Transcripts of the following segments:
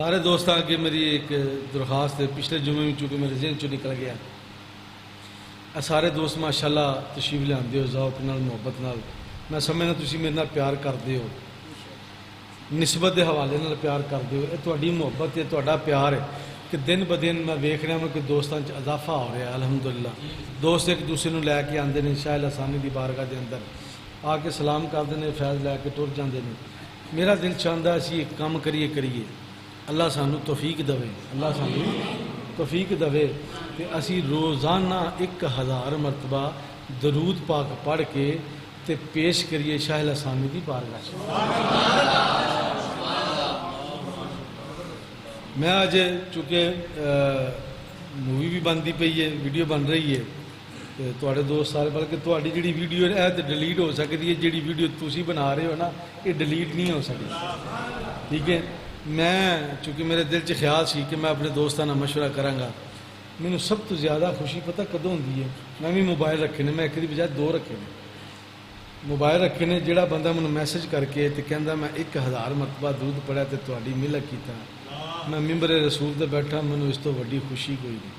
सारे दोस्तों के मेरी एक दरख्वास्त है। पिछले जुमे में चूँकि मेरे जहन चो निकल गया, सारे दोस्त माशाल्लाह तशरीफ लियाते हो ज़ौक नाल मुहब्बत नाल। मैं समझना तुसी मेरे नाल प्यार करते हो, निस्बत के हवाले नाल प्यार करते हो। ये तुहाडी मुहब्बत है, तुहाडा प्यार है कि दिन ब दिन मैं वेख रहा मैं कि दोस्तों इजाफा हो रहा है। अलहमदुलिल्लाह दोस्त एक दूसरे को लैके आते हैं, शाह लसानी की बारगाह के अंदर आके सलाम करते हैं, फैज़ लैके टुर जाते हैं। मेरा दिल चाहता असी एक काम करिए, अल्लाह सानू तौफीक दवे, अल्लाह सानू तौफीक दवे कि असी रोज़ाना 1000 मरतबा दरूद पाक पढ़ के ते पेश करिए शाह लसानी की बारगाह। मैं अज चूँकि मूवी भी बनती पई है, वीडियो बन रही है, तो तुहाडे दोस्त सारे बल्कि तुहाडी जिहड़ी वीडियो है तो डिलीट हो सकती है, जिहड़ी वीडियो तुसी बना रहे हो ना ये डिलीट नहीं हो सकती। ठीक है, मैं चूँकि मेरे दिल च ख्याल सी कि मैं अपने दोस्तों नाल मशवरा करांगा। मैनू सब तो ज़्यादा खुशी पता कदों होंदी है, मैं भी मोबाइल रखे ने, मैं एक दी बजाय 2 रखे ने मोबाइल रखे ने। जिहड़ा बंदा मैनू मैसेज करके तो कहंदा मैं 1000 मरतबा दूध पढ़िया तो तुहाडी मिलक कीता, मैं मिंबर रसूल ते बैठा, मैनू इस तो वड्डी खुशी कोई नहीं,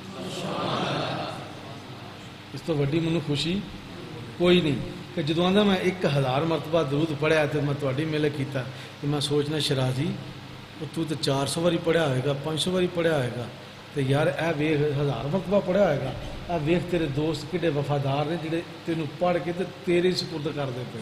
इस तो वड्डी मैनू खुशी कोई नहीं कि जदों आंदा मैं 1000 मरतबा दूध पढ़िया तो मैं तुहाडी मिलक कीता। तो मैं सोचना शराजी तू तो 400 वारी पढ़िया होएगा, 500 वारी पढ़िया होएगा, तो यार ए वेख 1000 मरतबा पढ़िया होएगा। ए वेख तेरे दोस्त किड्डे वफादार ने जिहड़े तेनू पढ़ के ते तेरे सुपुर्द करदे पे,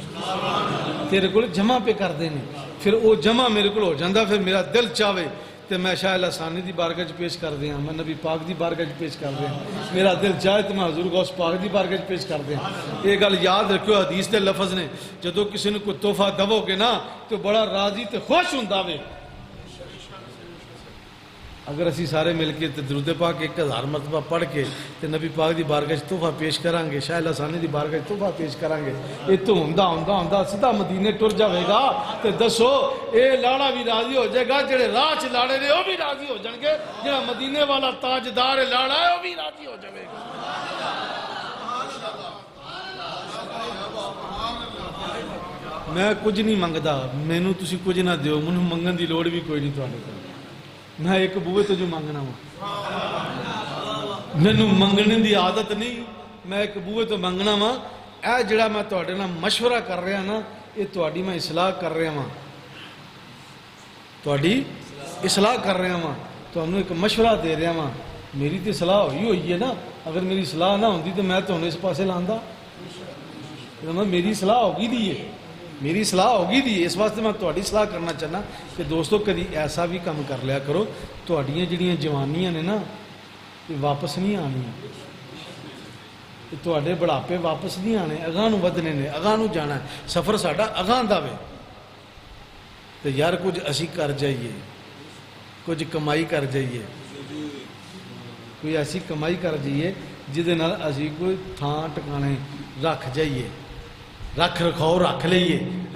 तेरे कोल जमा पे करदे ने। फिर वो जमा मेरे कोल हो जांदा, फिर मेरा दिल चाहे तो मैं शाह लसानी की बारगाह च पेश कर दियाँ, मैं नबी पाक की बारगाह च पेश कर दियाँ, मेरा दिल चाहे तो मैं हजूर गौस पाक की बारगाह च पेश कर दियाँ। ये गल याद रखियो, हदीस के लफज ने जदों किसी ने कोई तोहफा दवोगे ना तो बड़ा राजी तो खुश हुंदा वे। अगर असी सारे मिल के दरूद पाक 1000 मरतबा पढ़ के तो नबी पाक की बारगाह च तोहफा पेश करांगे, शाह लसानी की बारगाह च तोहफा पेश करांगे, ये तो हुंदा हुंदा हुंदा सीधा मदीने टुर जाएगा। तो दसो ये लाड़ा भी राजी हो जाएगा, जेड़े राह च लाड़े ने वह भी राजी हो जाएंगे, जेड़ा मदीने वाला ताजदार लाड़ा है वह भी राजी हो जाएगा। मैं कुछ नहीं मंगता, मैनू तुसी कुछ ना दियो, मैनू मंगन की लोड़ भी कोई नहीं तुहाडे कोल। मैं एक बूहे तो जो मंगना वा, मैनू मंगने की आदत नहीं, मैं एक बूहे तो मंगना वा। यह जिहड़ा मैं तुहाडे नाल मशवरा कर रहा ना, ये तुहाडी मैं इसलाह कर रहा वां, तुहाडी इसलाह कर रहा वां, तुहानू एक मशवरा दे रहा वां। मेरी तो सलाह हुई है ना, अगर मेरी सलाह ना होंदी तो मैं तुहानू इस पासे लांदा। मेरी सलाह होगी दी है, मेरी सलाह होगी दी, इस वास्ते मैं तुहाडी सलाह करना चाहना कि दोस्तों कभी ऐसा भी काम कर लिया करो, तुहाडियां जिहड़ियां जवानियां ने ना ये वापस नहीं आनियां, तुहाडे बुढ़ापे वापस नहीं आने, अगां नूं वधने ने, अगां नूं जाना है, सफ़र साडा अगां दा वे। तो यार कुछ असी कर जाइए, कुछ कमाई कर जाइए, कोई ऐसी कमाई कर जाइए जिहदे नाल असी कोई थां टिकाणे रख जाइए, रख रखाओ रख लीए।